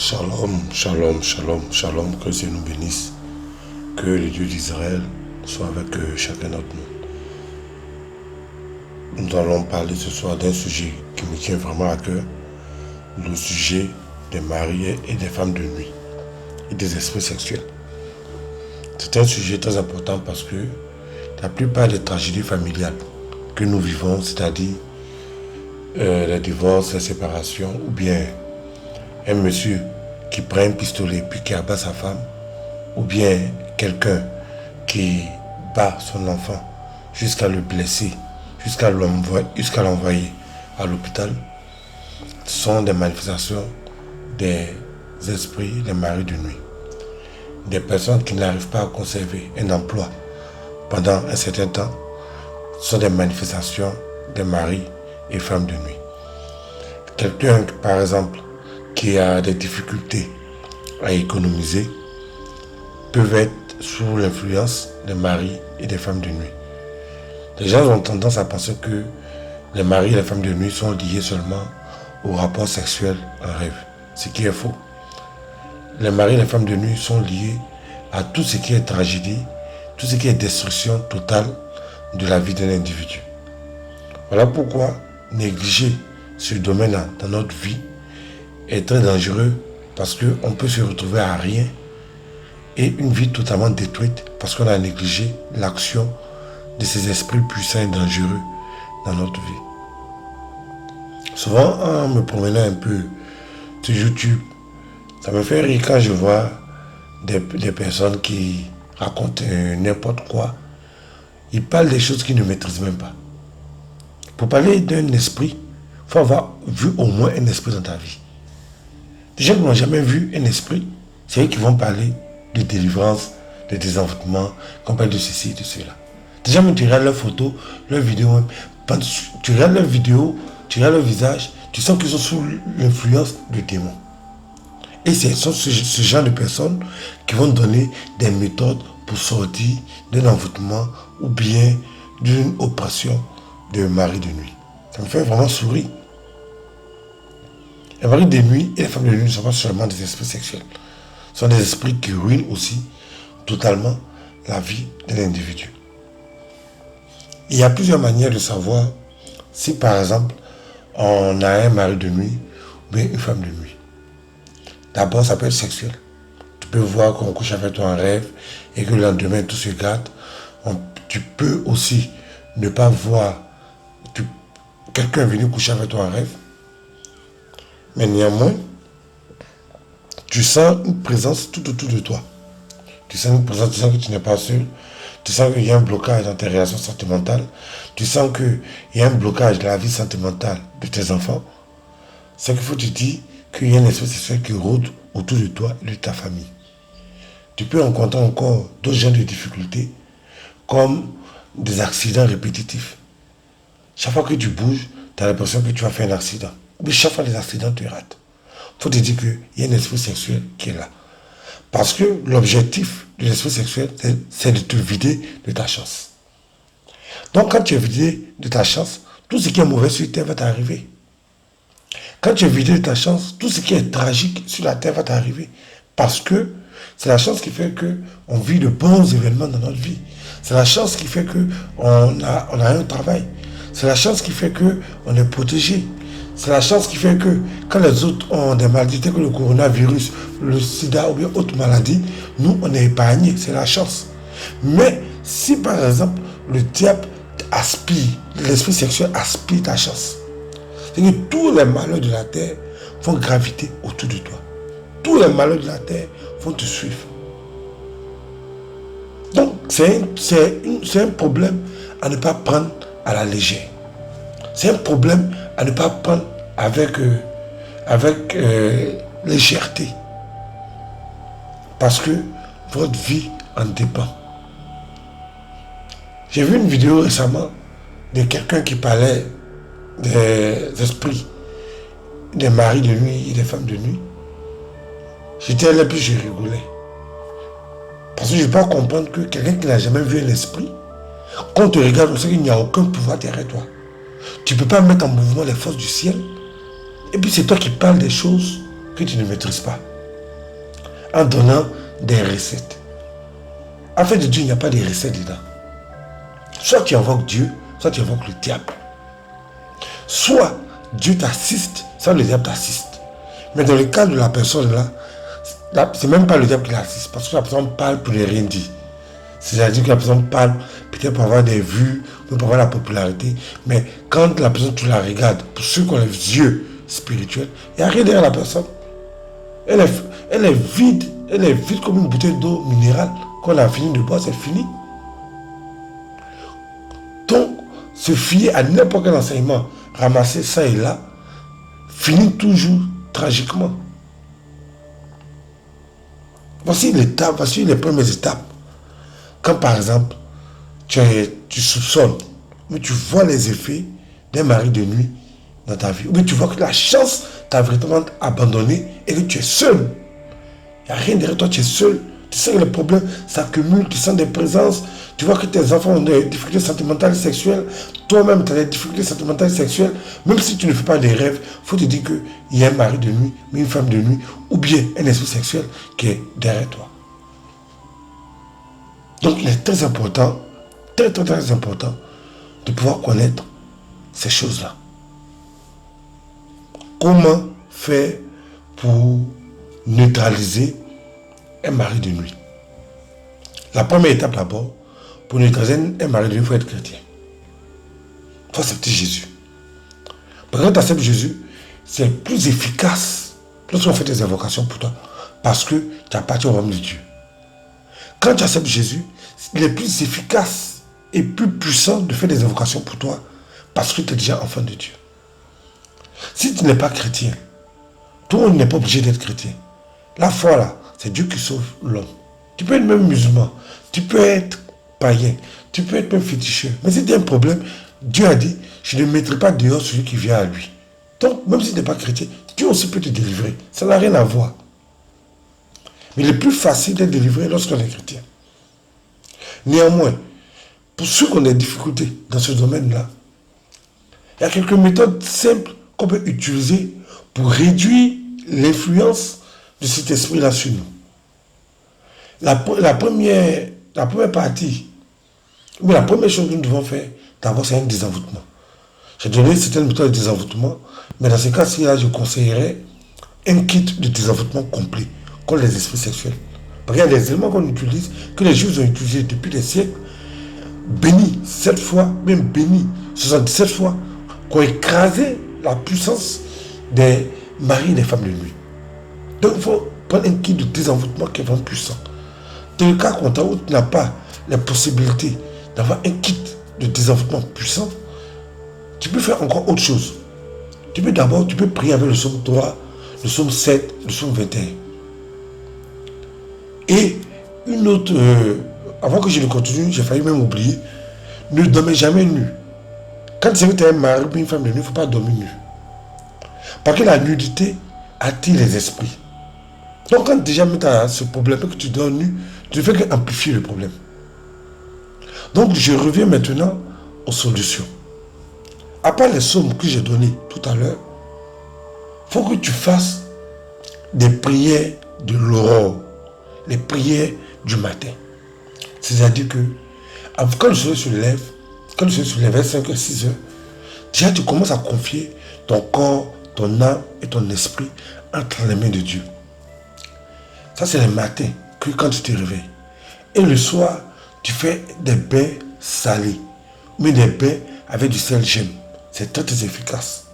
Shalom, shalom, shalom, shalom, que Dieu nous bénisse, que le Dieu d'Israël soit avec chacun d'entre nous. Nous allons parler ce soir d'un sujet qui me tient vraiment à cœur, le sujet des maris et des femmes de nuit et des esprits sexuels. C'est un sujet très important parce que la plupart des tragédies familiales que nous vivons, c'est-à-dire les divorces, les séparations, ou bien un monsieur qui prend un pistolet puis qui abat sa femme, ou bien quelqu'un qui bat son enfant jusqu'à le blesser, jusqu'à l'envoyer à l'hôpital, sont des manifestations des esprits des maris de nuit. Des personnes qui n'arrivent pas à conserver un emploi pendant un certain temps sont des manifestations des maris et femmes de nuit. Quelqu'un, par exemple, qui a des difficultés à économiser peuvent être sous l'influence des maris et des femmes de nuit. Les gens ont tendance à penser que les maris et les femmes de nuit sont liés seulement au rapport sexuel en rêve, ce qui est faux. Les maris et les femmes de nuit sont liés à tout ce qui est tragédie, tout ce qui est destruction totale de la vie d'un individu. Voilà pourquoi négliger ce domaine-là dans notre vie est très dangereux, parce qu'on peut se retrouver à rien et une vie totalement détruite parce qu'on a négligé l'action de ces esprits puissants et dangereux dans notre vie. Souvent, en me promenant un peu sur YouTube, ça me fait rire quand je vois des personnes qui racontent n'importe quoi. Ils parlent des choses qu'ils ne maîtrisent même pas. Pour parler d'un esprit, il faut avoir vu au moins un esprit dans ta vie. Les gens qui n'ont jamais vu un esprit, c'est eux qui vont parler de délivrance, de désenvoûtement, qu'on parle de ceci et de cela. Déjà, tu regardes leurs photos, leurs vidéos, tu regardes leurs vidéos, tu regardes leur visage, tu sens qu'ils sont sous l'influence du démon. Et ce sont ce genre de personnes qui vont donner des méthodes pour sortir d'un envoûtement ou bien d'une oppression de mari de nuit. Ça me fait vraiment sourire. Les maris de nuit et les femmes de nuit ne sont pas seulement des esprits sexuels. Ce sont des esprits qui ruinent aussi totalement la vie de l'individu. Il y a plusieurs manières de savoir si par exemple on a un mari de nuit ou bien une femme de nuit. D'abord, ça peut être sexuel. Tu peux voir qu'on couche avec toi en rêve et que le lendemain tout se gâte. Tu peux aussi ne pas voir quelqu'un venir coucher avec toi en rêve. Mais néanmoins, tu sens une présence tout autour de toi. Tu sens une présence, tu sens que tu n'es pas seul. Tu sens qu'il y a un blocage dans tes relations sentimentales. Tu sens qu'il y a un blocage dans la vie sentimentale de tes enfants. C'est qu'il faut te dire qu'il y a un esprit sexuel qui rôde autour de toi et de ta famille. Tu peux rencontrer encore d'autres genres de difficultés, comme des accidents répétitifs. Chaque fois que tu bouges, tu as l'impression que tu vas faire un accident. Mais chaque fois les accidents te ratent. Il faut te dire qu'il y a un esprit sexuel qui est là. Parce que l'objectif de l'esprit sexuel, c'est de te vider de ta chance. Donc quand tu es vidé de ta chance, tout ce qui est mauvais sur terre va t'arriver. Quand tu es vidé de ta chance, tout ce qui est tragique sur la terre va t'arriver. Parce que c'est la chance qui fait qu'on vit de bons événements dans notre vie. C'est la chance qui fait qu'on a un travail. C'est la chance qui fait qu'on est protégé. C'est la chance qui fait que quand les autres ont des maladies telles que le coronavirus, le sida ou bien autre maladie, nous on est épargnés. C'est la chance. Mais si par exemple le diable aspire, l'esprit sexuel aspire ta chance, c'est que tous les malheurs de la terre vont graviter autour de toi. Tous les malheurs de la terre vont te suivre. Donc c'est un problème à ne pas prendre à la légère. C'est un problème à ne pas prendre avec légèreté. Parce que votre vie en dépend. J'ai vu une vidéo récemment de quelqu'un qui parlait des esprits, des maris de nuit et des femmes de nuit. J'étais là puis je rigolais. Parce que je ne peux pas comprendre que quelqu'un qui n'a jamais vu un esprit, quand on te regarde, on sait qu'il n'y a aucun pouvoir derrière toi. Tu ne peux pas mettre en mouvement les forces du ciel. Et puis c'est toi qui parles des choses que tu ne maîtrises pas. en donnant des recettes. En fait, de Dieu, il n'y a pas de recettes dedans. Soit tu invoques Dieu, soit tu invoques le diable. Soit Dieu t'assiste, soit le diable t'assiste. Mais dans le cas de la personne là, c'est même pas le diable qui l'assiste, parce que la personne parle pour ne rien dire. C'est-à-dire que la personne parle peut-être pour avoir des vues, pour avoir la popularité, mais quand la personne, tu la regardes, pour ceux qui ont les yeux spirituels, il n'y a rien derrière la personne. Elle est vide comme une bouteille d'eau minérale. Quand on a fini de boire, c'est fini. Donc, se fier à n'importe quel enseignement, ramasser ça et là, finit toujours tragiquement. Voici les premières étapes. Quand par exemple, tu soupçonnes, mais tu vois les effets d'un mari de nuit dans ta vie, ou bien tu vois que la chance t'a vraiment abandonné et que tu es seul. Il n'y a rien derrière toi, tu es seul. Tu sais que les problèmes s'accumulent, tu sens des présences, tu vois que tes enfants ont des difficultés sentimentales et sexuelles, toi-même tu as des difficultés sentimentales et sexuelles, même si tu ne fais pas des rêves, il faut te dire qu'il y a un mari de nuit, mais une femme de nuit, ou bien un esprit sexuel qui est derrière toi. Donc il est très important, très important, de pouvoir connaître ces choses-là. Comment faire pour neutraliser un mari de nuit? La première étape d'abord, pour neutraliser un mari de nuit, il faut être chrétien. Il faut accepter Jésus. Parce que quand tu acceptes Jésus, c'est plus efficace lorsqu'on fait des invocations pour toi, parce que tu appartiens au royaume de Dieu. Quand tu acceptes Jésus, il est plus efficace et plus puissant de faire des invocations pour toi, parce que tu es déjà enfant de Dieu. Si tu n'es pas chrétien, tout le monde n'est pas obligé d'être chrétien. La foi là, c'est Dieu qui sauve l'homme. Tu peux être même musulman, tu peux être païen, tu peux être même féticheur. Mais si tu as un problème, Dieu a dit, je ne mettrai pas dehors celui qui vient à lui. Donc, même si tu n'es pas chrétien, Dieu aussi peut te délivrer. Ça n'a rien à voir. Mais il est plus facile d'être délivré lorsqu'on est chrétien. Néanmoins, pour ceux qui ont des difficultés dans ce domaine-là, il y a quelques méthodes simples qu'on peut utiliser pour réduire l'influence de cet esprit-là sur nous. La première partie, mais la première chose que nous devons faire, d'abord, c'est un désenvoûtement. J'ai donné certaines méthodes de désenvoûtement, mais dans ce cas-ci, je conseillerais un kit de désenvoûtement complet contre les esprits sexuels. Parce qu'il y a des éléments qu'on utilise, que les Juifs ont utilisés depuis des siècles, bénis 7 fois, même bénis 77 fois, qui ont écrasé la puissance des maris et des femmes de nuit. Donc il faut prendre un kit de désenvoûtement qui est vraiment puissant. Dans le cas contraire où tu n'as pas la possibilité d'avoir un kit de désenvoûtement puissant, tu peux faire encore autre chose. Tu peux prier avec le psaume 3, le psaume 7, le psaume 21. Et une autre, avant que je ne continue, j'ai failli même oublier, ne dormez jamais nu. Quand tu sais que tu es un mari ou une femme de nuit, il ne faut pas dormir nu. Parce que la nudité attire les esprits. Donc quand déjà tu as ce problème que tu dors nu, tu ne fais qu'amplifier le problème. Donc je reviens maintenant aux solutions. À part les sommes que j'ai données tout à l'heure, il faut que tu fasses des prières de l'aurore, les prières du matin. C'est-à-dire que quand le soleil se lève, vers 5 h 6 h, déjà tu commences à confier ton corps, ton âme et ton esprit entre les mains de Dieu. Ça c'est le matin, que quand tu te réveilles. Et le soir, tu fais des bains salés, mais des bains avec du sel gemme. C'est très efficace.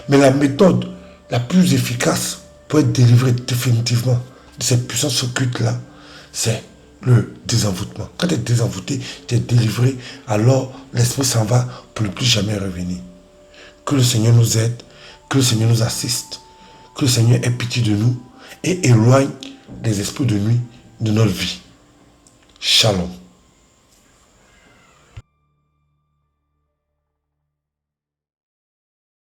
Mais la méthode la plus efficace pour être délivré définitivement de cette puissance occulte-là, c'est le désenvoûtement. Quand tu es désenvoûté, tu es délivré, alors l'esprit s'en va pour ne plus jamais revenir. Que le Seigneur nous aide, que le Seigneur nous assiste, que le Seigneur ait pitié de nous et éloigne les esprits de nuit de notre vie. Shalom.